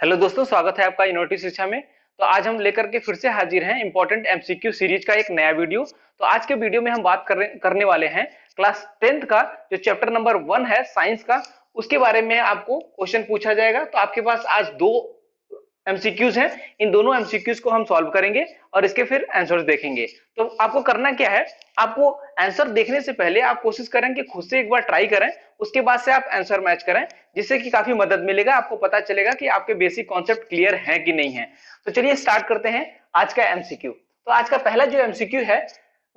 Hello दोस्तों, स्वागत है आपका यूनिवर्सिटी शिक्षा में। तो आज हम लेकर के फिर से हाजिर हैं इंपॉर्टेंट एमसीक्यू सीरीज का एक नया वीडियो। तो आज के वीडियो में हम बात करने वाले हैं क्लास 10th का जो चैप्टर नंबर 1 है साइंस का, उसके बारे में आपको क्वेश्चन पूछा जाएगा। तो आपके पास आज दो एमसीक्यूज हैं, इन दोनों एमसीक्यूज को हम सॉल्व करेंगे और इसके फिर आंसर्स देखेंगे। तो आपको करना क्या है, आपको आंसर देखने से पहले आप कोशिश करें कि खुद से एक बार ट्राई करें, उसके बाद से आप आंसर मैच करें, जिससे कि काफी मदद मिलेगा, आपको पता चलेगा कि आपके बेसिक कॉन्सेप्ट क्लियर है कि नहीं है। तो चलिए स्टार्ट करते हैं आज का एमसीक्यू। तो आज का पहला जो एमसीक्यू है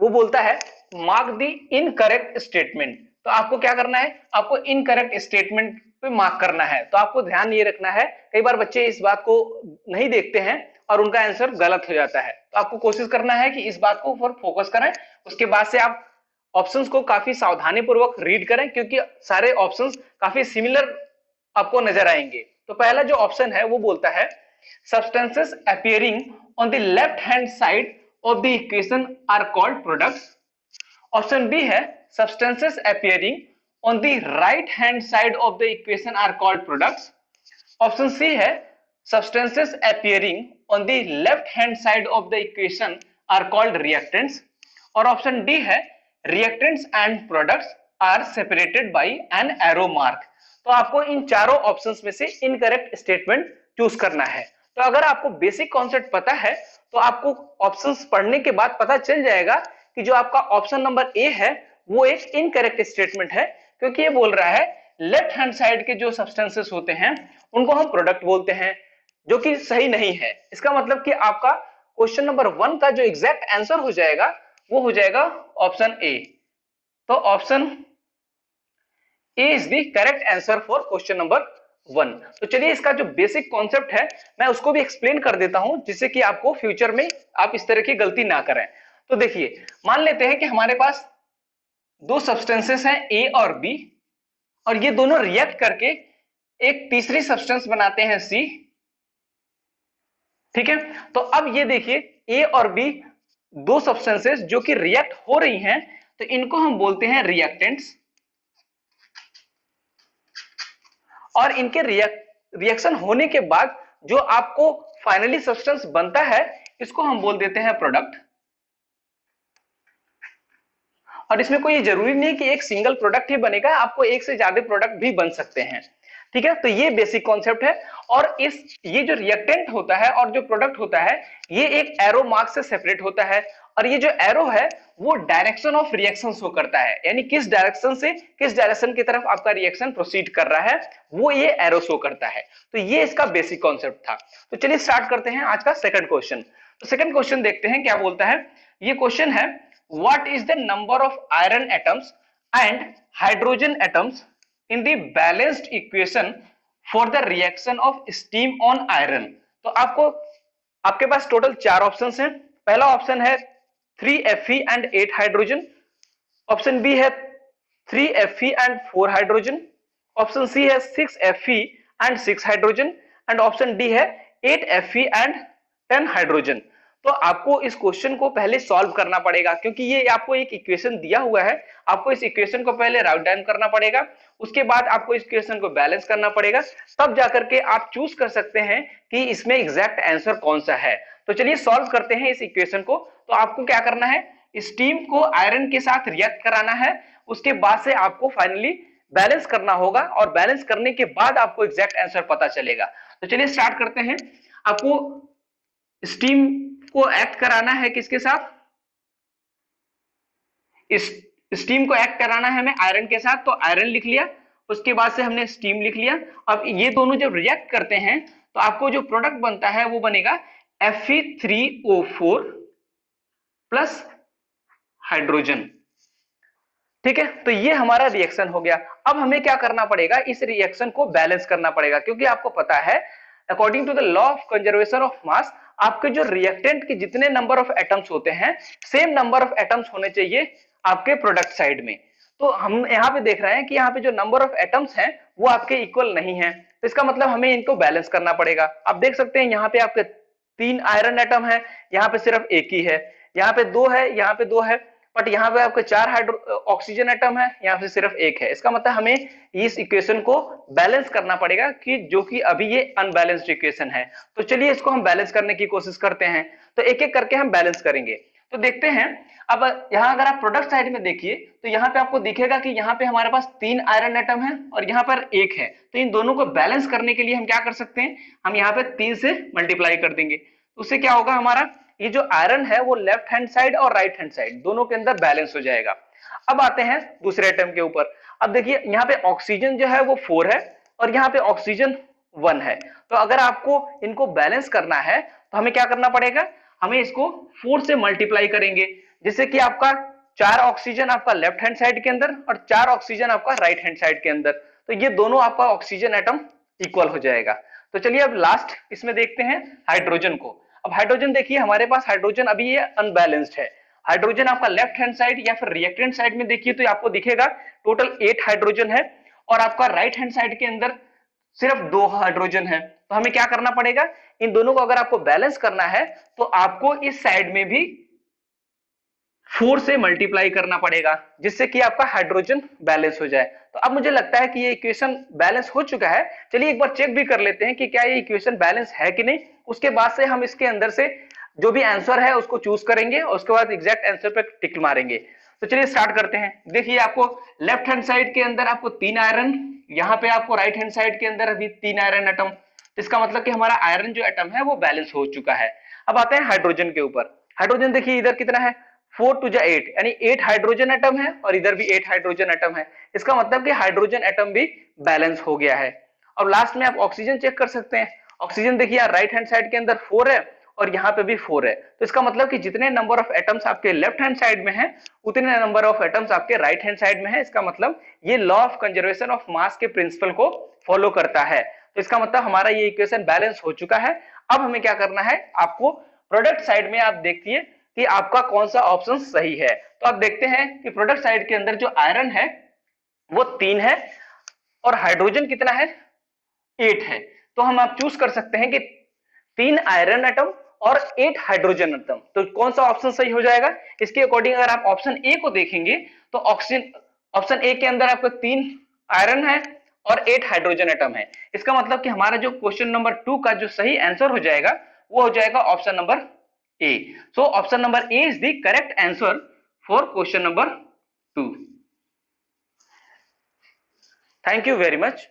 वो बोलता है मार्क द इनकरेक्ट स्टेटमेंट। तो आपको क्या करना है, आपको इनकरेक्ट स्टेटमेंट पे मार्क करना है। तो आपको ध्यान ये रखना है, कई बार बच्चे इस बात को नहीं देखते हैं और उनका आंसर गलत हो जाता है। तो आपको कोशिश करना है कि इस बात को ऊपर फोकस करें, उसके बाद से आप ऑप्शंस को काफी सावधानी पूर्वक रीड करें, क्योंकि सारे ऑप्शंस काफी सिमिलर आपको नजर आएंगे। तो पहला जो ऑप्शन है वो बोलता है substances appearing on the left hand side of the equation are called products. Option B है substances appearing on the right hand side of the equation are called products. Option C है substances appearing on the left hand side of the equation are called reactants. और option D है reactants and products are separated by an arrow mark. तो आपको इन चारों options में से incorrect statement choose करना है। तो अगर आपको बेसिक कॉन्सेप्ट पता है तो आपको ऑप्शंस पढ़ने के बाद पता चल जाएगा कि जो आपका ऑप्शन नंबर ए है वो एक इनकरेक्ट स्टेटमेंट है, क्योंकि ये बोल रहा है लेफ्ट हैंड साइड के जो सब्सटेंसेस होते हैं उनको हम प्रोडक्ट बोलते हैं, जो कि सही नहीं है। इसका मतलब कि आपका क्वेश्चन नंबर 1 का जो एग्जैक्ट आंसर हो जाएगा वो हो जाएगा ऑप्शन ए। तो option A is the correct answer for question number 1। तो चलिए इसका जो बेसिक कॉन्सेप्ट है मैं उसको भी एक्सप्लेन कर देता हूं, जिससे कि आपको फ्यूचर में आप इस तरह की गलती ना करें। तो देखिए, मान लेते हैं कि हमारे पास दो सब्सटेंसेस हैं ए और बी, और ये दोनों रिएक्ट करके एक तीसरी सब्सटेंस बनाते हैं सी। ठीक है, तो अब ये देखिए ए और बी दो सब्सटेंसेस जो कि रिएक्ट हो रही हैं, तो इनको हम बोलते हैं रिएक्टेंट्स। और इनके रिएक्शन होने के बाद जो आपको फाइनली सब्सटेंस बनता है इसको हम बोल देते हैं प्रोडक्ट। और इसमें कोई जरूरी नहीं कि एक सिंगल प्रोडक्ट ही बनेगा, आपको एक से ज्यादा प्रोडक्ट भी बन सकते हैं। ठीक है, तो ये बेसिक कॉन्सेप्ट है। और ये जो रिएक्टेंट होता है और जो प्रोडक्ट होता है ये एक एरो मार्क से सेपरेट होता है, और ये जो एरो है वो डायरेक्शन ऑफ रिएक्शन शो करता है, यानी किस डायरेक्शन से किस डायरेक्शन की तरफ आपका रिएक्शन प्रोसीड कर रहा है वो ये एरो शो करता है। तो ये इसका बेसिक कॉन्सेप्ट था। तो चलिए स्टार्ट करते हैं आज का सेकंड क्वेश्चन। तो सेकंड क्वेश्चन देखते हैं क्या बोलता है। ये क्वेश्चन है what is the number of iron atoms and hydrogen atoms in the balanced equation for the reaction of steam on iron। तो आपके पास टोटल 4 ऑप्शंस हैं। पहला ऑप्शन है 3Fe and 8 hydrogen, option B है 3Fe and 4 hydrogen, option C है 6Fe and 6 hydrogen, and option D है 8Fe and 10 hydrogen. तो आपको इस क्वेश्चन को पहले सॉल्व करना पड़ेगा, क्योंकि ये आपको एक इक्वेशन दिया हुआ है, आपको इस इक्वेशन को पहले राइट डाउन करना पड़ेगा, उसके बाद आपको इस इक्वेशन को बैलेंस करना पड़ेगा, तब जाकर के आप चूज कर सकते हैं कि इसमें एग्जैक्ट आंसर कौन सा है। तो चलिए सॉल्व करते हैं इस इक्वेशन को। तो आपको क्या करना है, स्टीम को आयरन के साथ रिएक्ट कराना है, उसके बाद से आपको फाइनली बैलेंस करना होगा, और बैलेंस करने के बाद आपको एग्जैक्ट आंसर पता चलेगा। तो चलिए स्टार्ट करते हैं। आपको स्टीम को एक्ट कराना है किसके साथ, इस स्टीम को एक्ट कराना है हमें आयरन के साथ। तो आयरन लिख लिया, उसके बाद से हमने स्टीम लिख लिया। अब ये दोनों जब रिएक्ट करते हैं तो आपको जो प्रोडक्ट बनता है वो बनेगा Fe3O4 प्लस हाइड्रोजन। ठीक है, तो ये हमारा रिएक्शन हो गया। अब हमें क्या करना पड़ेगा, इस रिएक्शन को बैलेंस करना पड़ेगा, क्योंकि आपको पता है according to the law of conservation of mass आपके जो रिएक्टेंट के जितने नंबर ऑफ एटम्स होते हैं सेम नंबर ऑफ एटम्स होने चाहिए आपके प्रोडक्ट साइड में। तो हम यहाँ पे देख रहे हैं कि यहाँ पे जो नंबर ऑफ एटम्स हैं वो आपके इक्वल नहीं है, तो इसका मतलब हमें इनको बैलेंस करना पड़ेगा। आप देख सकते हैं यहाँ पे आपके 3 आयरन एटम है, यहाँ पे सिर्फ एक ही है, यहाँ पे 2 है, यहाँ पे 2 है। बट यहाँ पे आपके 4 ऑक्सीजन एटम है, यहाँ पे सिर्फ 1 है। इसका मतलब हमें इस इक्वेशन को बैलेंस करना पड़ेगा कि जो कि अभी ये अनबैलेंस्ड इक्वेशन है। तो चलिए इसको हम बैलेंस करने की कोशिश करते हैं। तो एक एक करके हम बैलेंस करेंगे। तो देखते हैं, अब यहाँ अगर आप प्रोडक्ट साइड में देखिए तो यहाँ पे आपको दिखेगा कि यहाँ पे हमारे पास 3 आयरन एटम है और यहाँ पर 1 है। तो इन दोनों को बैलेंस करने के लिए हम क्या कर सकते हैं, हम यहाँ पे 3 से मल्टीप्लाई कर देंगे। तो उससे क्या होगा, हमारा ये जो आयरन है वो लेफ्ट हैंड साइड और राइट हैंड साइड दोनों के अंदर बैलेंस हो जाएगा। अब आते हैं दूसरे एटम के ऊपर। अब देखिए यहाँ पे ऑक्सीजन जो है वो 4 है और यहाँ पे ऑक्सीजन 1 है। तो अगर आपको इनको बैलेंस करना है तो हमें क्या करना पड़ेगा, हमें इसको 4 से मल्टीप्लाई करेंगे, जिससे कि आपका 4 ऑक्सीजन आपका लेफ्ट हैंड साइड के अंदर और 4 ऑक्सीजन आपका राइट हैंड साइड के अंदर। तो ये दोनों आपका ऑक्सीजन एटम इक्वल हो जाएगा। तो चलिए अब लास्ट इसमें देखते हैं हाइड्रोजन को। अब हाइड्रोजन देखिए, हमारे पास हाइड्रोजन अभी ये अनबैलेंस्ड है। हाइड्रोजन आपका लेफ्ट हैंड साइड या फिर रिएक्टेंट साइड में देखिए तो आपको दिखेगा टोटल 8 हाइड्रोजन है और आपका राइट हैंड साइड के अंदर सिर्फ 2 हाइड्रोजन है। तो हमें क्या करना पड़ेगा, इन दोनों को अगर आपको बैलेंस करना है तो आपको इस साइड में भी 4 से मल्टीप्लाई करना पड़ेगा, जिससे कि आपका हाइड्रोजन बैलेंस हो जाए। तो अब मुझे लगता है कि ये इक्वेशन बैलेंस हो चुका है। चलिए एक बार चेक भी कर लेते हैं कि क्या ये इक्वेशन बैलेंस है कि नहीं। उसके बाद से हम इसके अंदर से जो भी आंसर है उसको चूज करेंगे और उसके बाद एग्जैक्ट आंसर पे टिक मारेंगे। तो चलिए स्टार्ट करते हैं। देखिए आपको लेफ्ट हैंड साइड के अंदर आपको 3 आयरन, यहाँ पे आपको राइट हैंड साइड के अंदर अभी 3 आयरन एटम। इसका मतलब कि हमारा आयरन जो एटम है वो बैलेंस हो चुका है। अब आते हैं हाइड्रोजन के ऊपर। हाइड्रोजन देखिए इधर कितना है, 4 टू 8 यानी 8 हाइड्रोजन एटम है और इधर भी 8 हाइड्रोजन एटम है। इसका मतलब कि हाइड्रोजन एटम भी बैलेंस हो गया है। अब लास्ट में आप ऑक्सीजन चेक कर सकते हैं। ऑक्सीजन देखिए यार राइट हैंड साइड के अंदर 4 है और यहाँ पे भी 4 है। तो इसका मतलब कि जितने नंबर ऑफ एटम्स आपके लेफ्ट हैंड साइड में है उतने नंबर ऑफ एटम्स आपके राइट हैंड साइड में है। इसका मतलब ये लॉ ऑफ कंजर्वेशन ऑफ मास के प्रिंसिपल को फॉलो करता है। तो इसका मतलब हमारा ये इक्वेशन बैलेंस हो चुका है। अब हमें क्या करना है, आपको प्रोडक्ट साइड में आप देखिए कि आपका कौन सा ऑप्शन सही है। तो आप देखते हैं कि प्रोडक्ट साइड के अंदर जो आयरन है वो 3 है और हाइड्रोजन कितना है, 8 है। तो हम आप चूज कर सकते हैं कि 3 आयरन एटम और 8 हाइड्रोजन एटम। तो कौन सा ऑप्शन सही हो जाएगा, इसके अकॉर्डिंग अगर आप ऑप्शन ए को देखेंगे तो ऑप्शन ए के अंदर आपको 3 आयरन है और 8 हाइड्रोजन एटम है। इसका मतलब कि हमारा जो क्वेश्चन नंबर 2 का जो सही आंसर हो जाएगा वो हो जाएगा option number A. So option number A is the correct answer for question number 2. Thank you very much.